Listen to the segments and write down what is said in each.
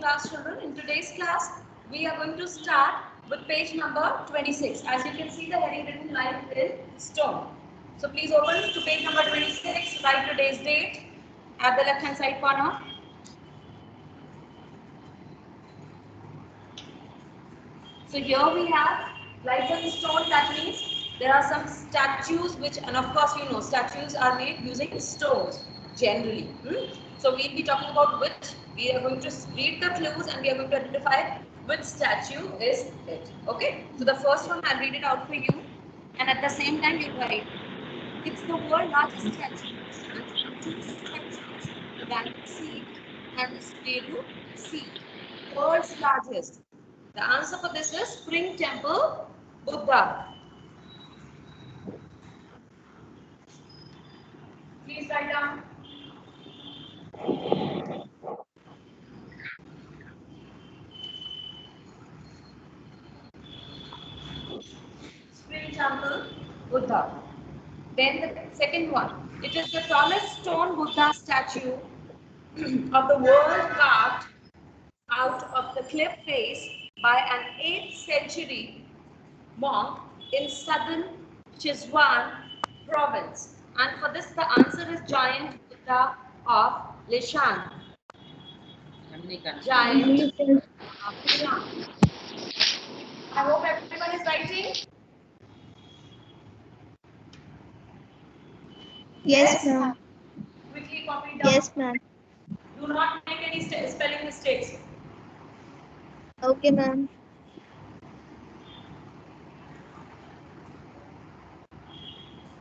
class, children. In today's class, we are going to start with page number 26. As you can see, the heading written life in stone. So please open to page number 26, write today's date at the left hand side corner. So here we have life in stone. That means there are some statues which, and of course you know, statues are made using stones generally. So we'll be talking about which. We are going to read the clues and we are going to identify which statue is it. Okay. So the first one, I'll read it out for you, and at the same time you write. It's the world's largest statue. It stands on two structures, the Banyan Seat and the Smeru Seat. World's largest. The answer for this is Spring Temple, Buddha. Please write down. Spring Temple, Buddha. Then the second one. It is the tallest stone Buddha statue of the world carved out of the cliff face by an 8th century monk in southern Sichuan province. And for this, the answer is Giant Buddha of Lishan. Giant of Lishan. I hope everyone is writing. Yes, ma'am. Quickly copy down. Yes, ma'am. Do not make any spelling mistakes. Okay, ma'am.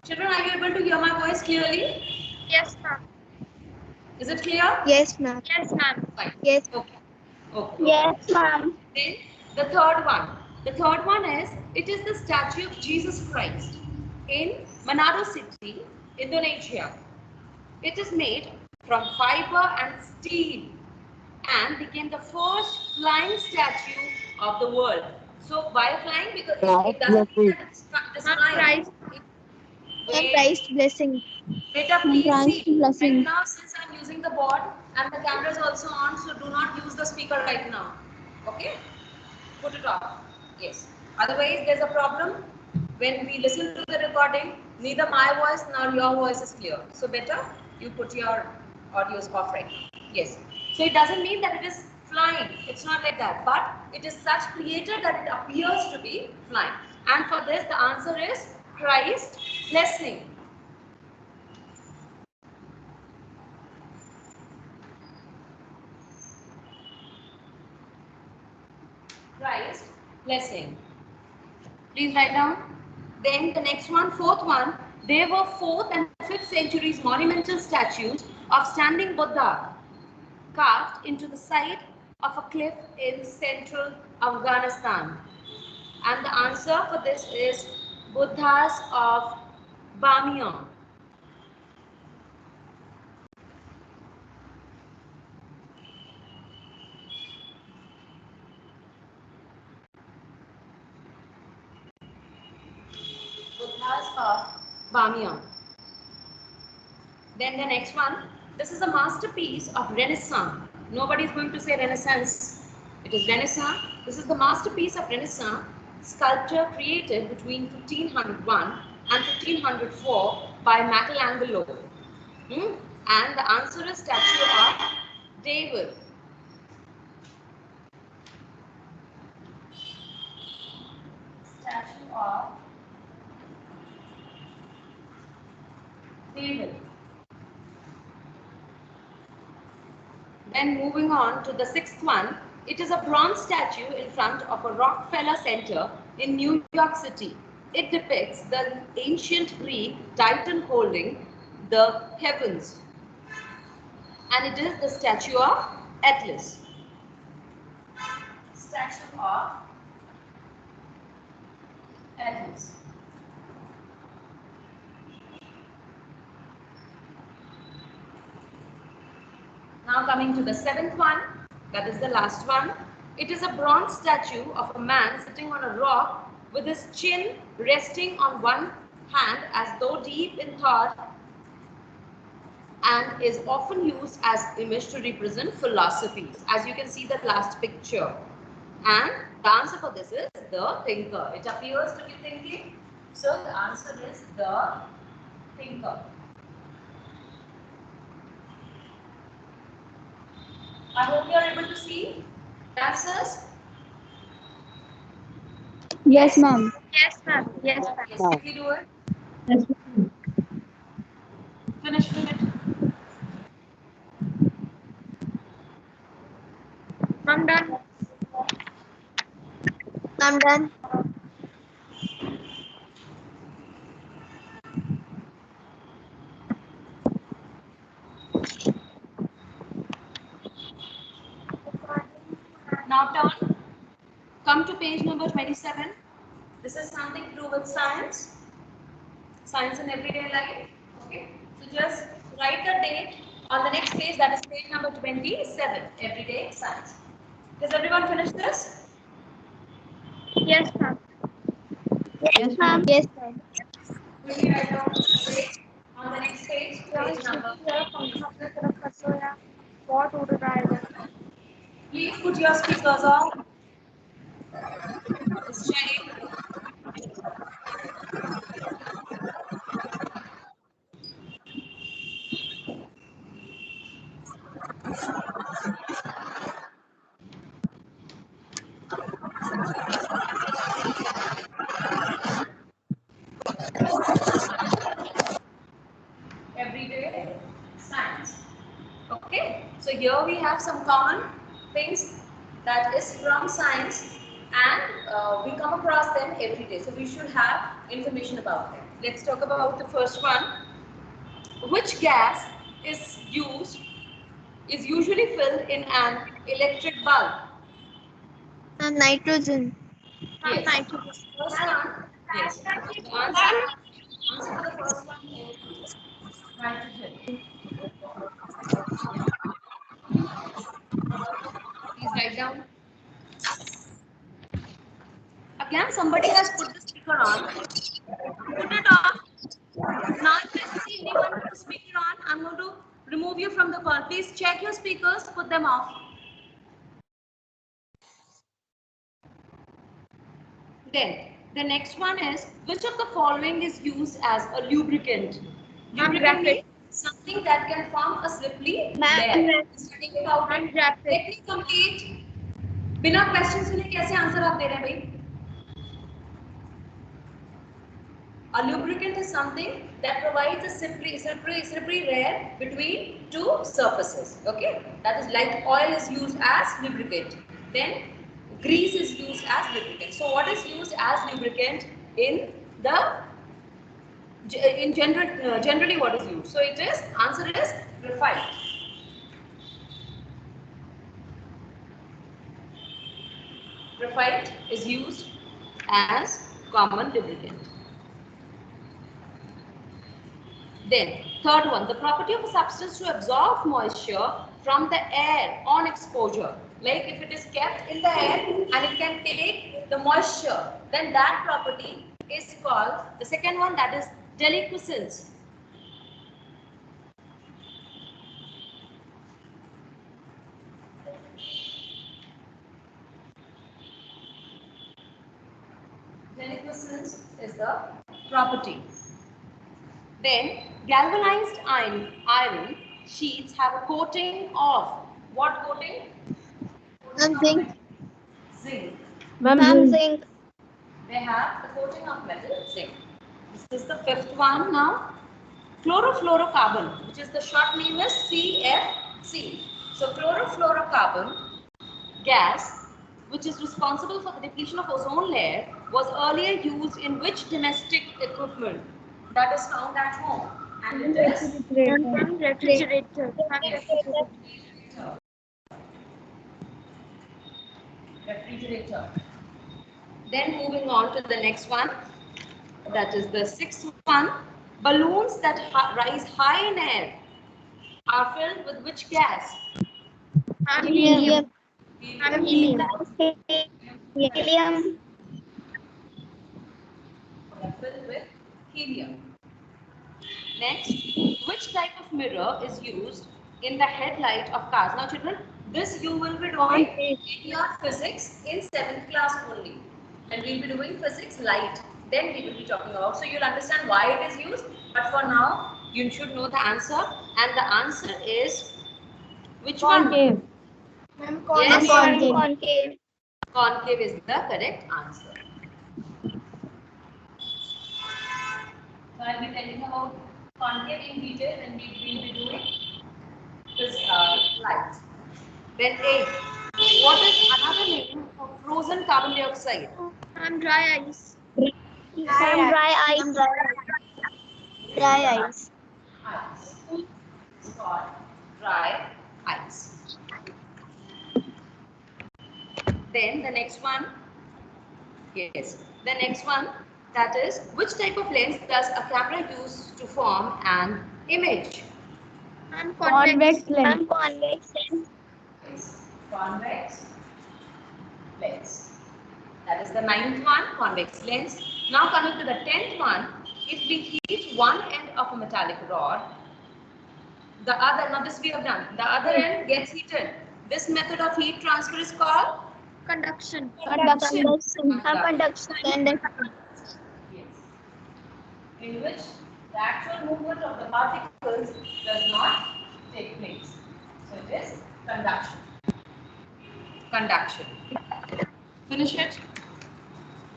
Children, are you able to hear my voice clearly? Yes, ma'am. Is it clear? Yes, ma'am. Yes, ma'am. Fine. Yes. Okay. Okay. Yes, ma'am. Then the third one. The third one is, it is the statue of Jesus Christ in Manado City, Indonesia. It is made from fiber and steel and became the first flying statue of the world. So why flying? Because it doesn't mean that it's flying. Ma'am, Christ blessing. Beta, please Christ see. blessing. Right now, since I'm using the board and the camera is also on, so do not use the speaker right now. Okay? Put it off. Yes. Otherwise, there's a problem. When we listen to the recording, neither my voice nor your voice is clear. So better you put your audios off right now. Yes. So it doesn't mean that it is flying. It's not like that. But it is such created that it appears to be flying. And for this, the answer is Christ blessing. Christ blessing. Please write down. Then the next one, fourth one, there were 4th and 5th centuries monumental statues of standing Buddha carved into the side of a cliff in central Afghanistan. And the answer for this is Buddhas of Bamiyan. Buddhas of Bamiyan. Then the next one, this is a masterpiece of Renaissance. Nobody is going to say Renaissance. It is Renaissance. This is the masterpiece of Renaissance sculpture created between 1501 and 1504 by Michelangelo. And the answer is statue of David. Statue of David. Then moving on to the 6th one, it is a bronze statue in front of a Rockefeller Center in New York City. It depicts the ancient Greek Titan holding the heavens. And it is the statue of Atlas. Statue of Atlas. Now coming to the 7th one, that is the last one. It is a bronze statue of a man sitting on a rock with his chin resting on one hand as though deep in thought and is often used as image to represent philosophies. As you can see that last picture. And the answer for this is the thinker. It appears to be thinking. So the answer is the thinker. I hope you are able to see the answers. Yes, ma'am. Yes, ma'am. Yes, ma'am. Yes, quickly do it. Yes. Finish with it. I'm done. I'm done. Now turn. Come to page number 27. This is something to do with science. Science in everyday life. Okay. So just write the date on the next page, that is page number 27. Everyday science. Does everyone finish this? Yes, ma'am. Yes, ma'am. Yes, ma'am. Quickly write down the date on the next page, page number. बहुत उड़ रहा है इधर. Please put your speakers on. Just checking. Everyday science. Okay, so here we have some common things that is from science, and we come across them every day. So we should have information about them. Let's talk about the first one. Which gas is usually filled in an electric bulb? Ma'am, nitrogen. Yes. Nitrogen. First one. Yes. The answer for the first one is nitrogen. Please write down. Again, somebody has put the speaker on. Put it on. Now, if I see anyone with the speaker on, I'm going to remove you from the call. Please check your speakers, put them off. Then, the next one is, which of the following is used as a lubricant? Lubricant means something that can form a slippery layer. Studying about it. Let me complete. बिना question सुने कैसे answer आप दे रहे हैं भाई? A lubricant is something that provides a slippery layer between two surfaces. Okay, that is like oil is used as lubricant. Then grease is used as lubricant. So what is used as lubricant in generally what is used? So it is, answer is graphite. Graphite is used as common lubricant. Then, third one, the property of a substance to absorb moisture from the air on exposure. Like if it is kept in the air and it can take the moisture, then that property is called, the second one, that is deliquescence. Deliquescence is the property. Then galvanized iron sheets have a coating of what coating? Ma'am, zinc. Zinc. Ma'am, zinc. They have the coating of metal zinc. This is the fifth one now. Chlorofluorocarbon, which is the short name is CFC. So chlorofluorocarbon gas, which is responsible for the depletion of ozone layer, was earlier used in which domestic equipment that is found at home? And it is Refrigerator. refrigerator. Then moving on to the next one, that is the sixth one. Balloons that rise high in air are filled with which gas? Helium. Helium. Helium. Filled with helium. Next, which type of mirror is used in the headlight of cars? Now children, this you will be doing in your physics in 7th class only. And we will be doing physics light. Then we will be talking about. So you'll understand why it is used. But for now, you should know the answer. And the answer is which Concave. Ma'am, Yes, Concave. concave. concave is the correct answer. So I'll be telling about concave in detail and we will be doing this light. Then A. What is another name for frozen carbon dioxide? Ma'am, dry ice. Ma'am, dry ice. Dry ice. Ice. It's called dry ice. Then the next one. Yes. The next one, that is, which type of lens does a camera use to form an image? Ma'am, Convex convex. lens. Convex lens. Yes. Convex lens. That is the 9th one, convex lens. Now coming to the 10th one, if we heat one end of a metallic rod, the other, now this we have done, the other end gets heated. This method of heat transfer is called Conduction. Conduction. Conduction. Yes. In which the actual movement of the particles does not take place. So it is conduction. Conduction. Finish it.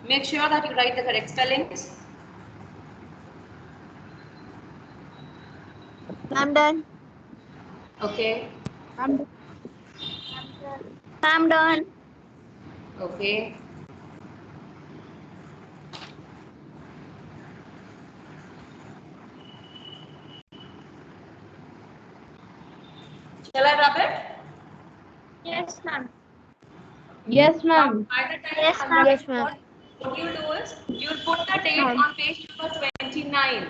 Make sure that you write the correct spellings. I'm done. Okay. I'm done. Okay. Shall I rub it? Yes, ma'am. Yes, ma'am. By the time Yes, I'm ma'am. rubbing, Yes, ma'am. what you do is you will put the date Ma'am. on page number 29.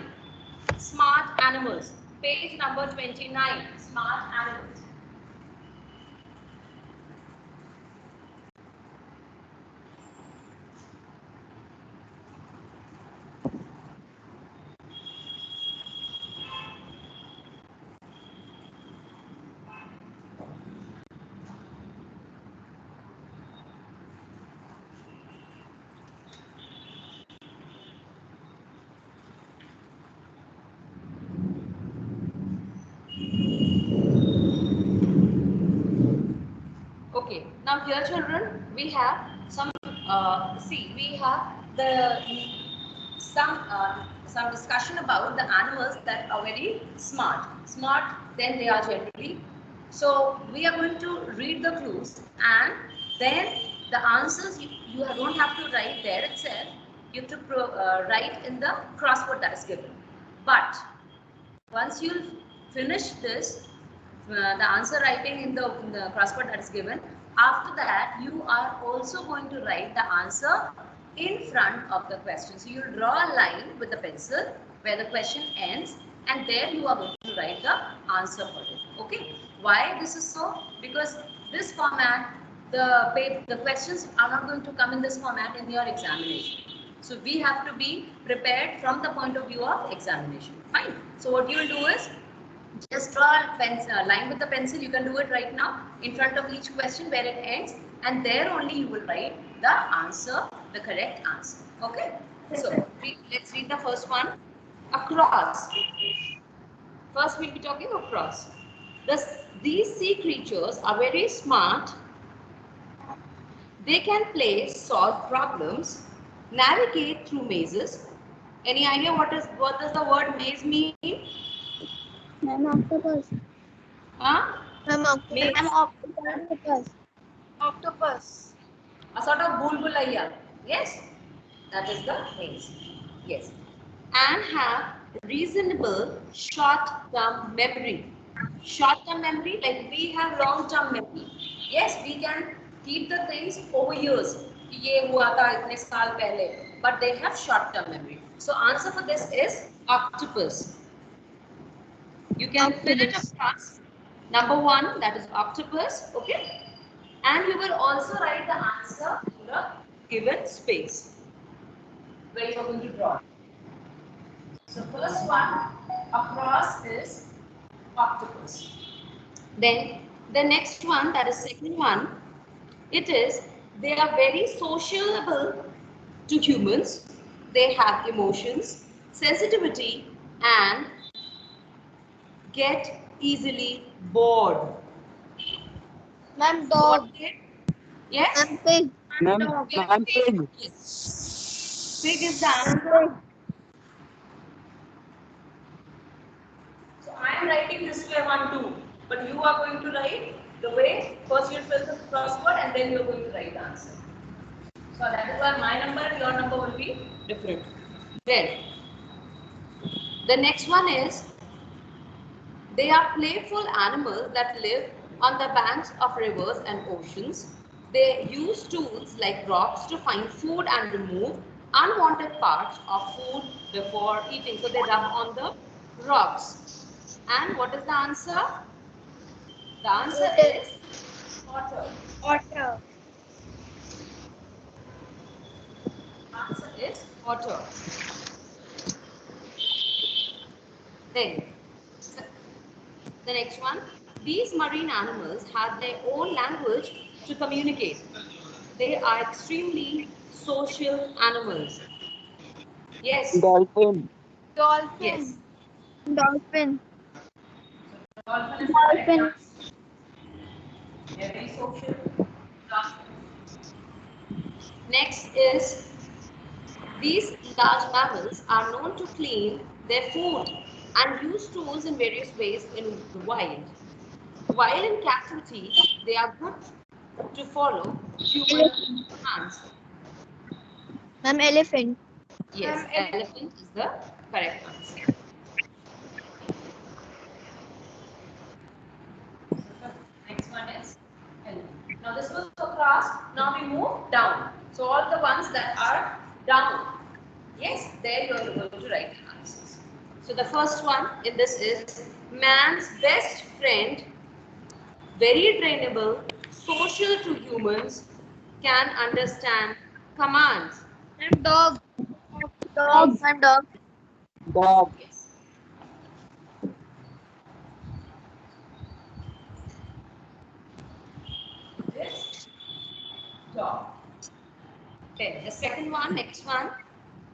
Smart animals. Page number 29. Smart animals. Okay, now here children, we have some, see, we have the some discussion about the animals that are very smart. Smart than they are generally. So we are going to read the clues and then the answers you don't have to write there itself. You have to write in the crossword that is given. But once you finish this, the answer writing in the crossword that is given, after that you are also going to write the answer in front of the question. So you will draw a line with the pencil where the question ends and there you are going to write the answer for it. Okay? Why this is so? Because this format, the questions are not going to come in this format in your examination. So we have to be prepared from the point of view of examination. Fine. So what you will do is just draw a line with the pencil. You can do it right now in front of each question where it ends, and there only you will write the answer, the correct answer. Okay. So let's read the first one. Across. First we'll be talking across. These sea creatures are very smart. They can play, solve problems, navigate through mazes. Any idea what does the word maze mean? Ma'am, octopus. Huh? Ma'am, Maze. octopus. Octopus. A sort of bulbulaya. Yes, that is the maze. Yes, and have reasonable short-term memory. Short-term memory, like we have long-term memory. Yes, we can keep the things over years. ये हुआ था इतने साल पहले, but they have short-term memory. So answer for this is octopus. You can fill it across. Number one, that is octopus. Okay. And you will also write the answer in the given space where you are going to draw. So first one across is octopus. Then the next one, that is second one, it is they are very sociable to humans. They have emotions, sensitivity, and get easily bored. Ma'am, So dog. what they- Yes? Ma'am, pig. Ma'am, pig. Yes. Pig is the Ma'am, answer. pig. So I am writing this way 1, 2. But you are going to write the way first you fill the crossword and then you are going to write the answer. So that is why my number and your number will be different. Then the next one is they are playful animals that live on the banks of rivers and oceans. They use tools like rocks to find food and remove unwanted parts of food before eating. So they rub on the rocks. And what is the answer? The answer is otter. Otter. Answer is otter. Then the next one. These marine animals have their own language to communicate. They are extremely social animals. Yes. Dolphin. Dolphin. Yes. Dolphin. Dolphin is the correct Dolphin. answer. Very social. Next is these large mammals are known to clean their food and use tools in various ways in the wild. While in captivity, they are good to follow human Elephant. commands. Ma'am, elephant. Yes, elephant is the correct answer. Next one is elephant. Now this was across. Now we move down. So all the ones that are down. Yes, there you are going to write the answers. So the first one in this is man's best friend, very trainable, social to humans, can understand commands. Ma'am, dog. Dog. Dog. Ma'am, dog. Dog. Yes. This dog. Okay, the second one, next one.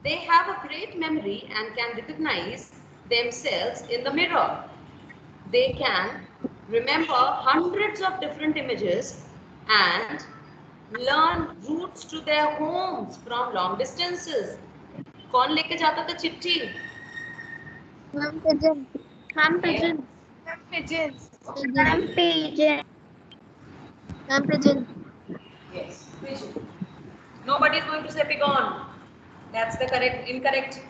They have a great memory and can recognize themselves in the mirror. They can remember hundreds of different images and learn routes to their homes from long distances. कौन लेके जाता था चिट्ठी? Ma'am, pigeon. Ma'am, Yes. pigeon. Pigeons. Ma'am, pigeon. Ma'am, pigeon. Yes. Pigeon. Nobody is going to say pigeon. That's the incorrect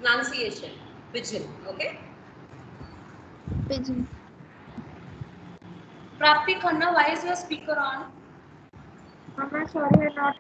pronunciation. Pigeon. Okay. Pigeon. Prapti Khanna, why is your speaker on? Mama, sorry, I'm not